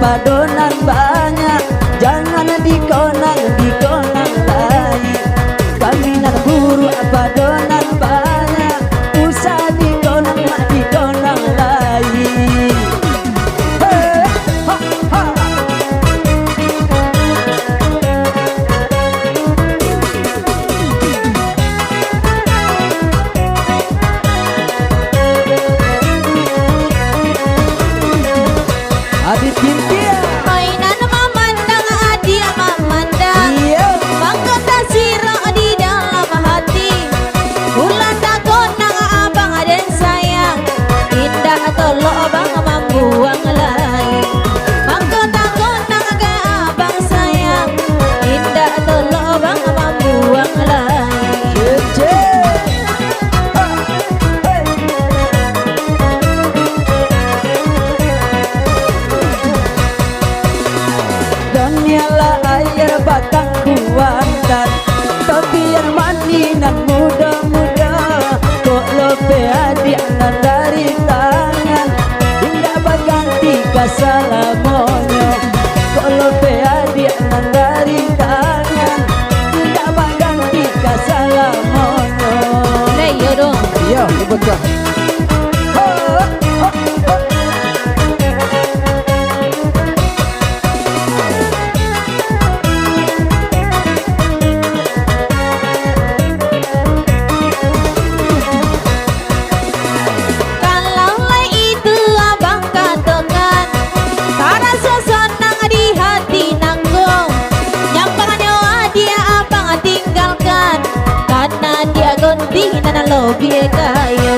padonan banyak, jangan dikonang lain. Kaminan buru padonan banyak, usah dikonang lain. Hey, ha, ha. Adit Bintia mainan memandang adia memandang bangkota siro di dalam hati. Bulan konang abang dan sayang, indah tolo abang membuang lain. Bangkota konang aga abang sayang, indah tolo abang membuang lain. Daniela air batang kuantan, tapi yang mani nan muda-muda. Kok lope adik nan dari tangan, hingga baganti kasalamonyo. Kok lope adik nan dari tangan, hingga baganti kasalamonyo. Iya dong. Iya, betul. Karena dia gonti nana lobi kayo.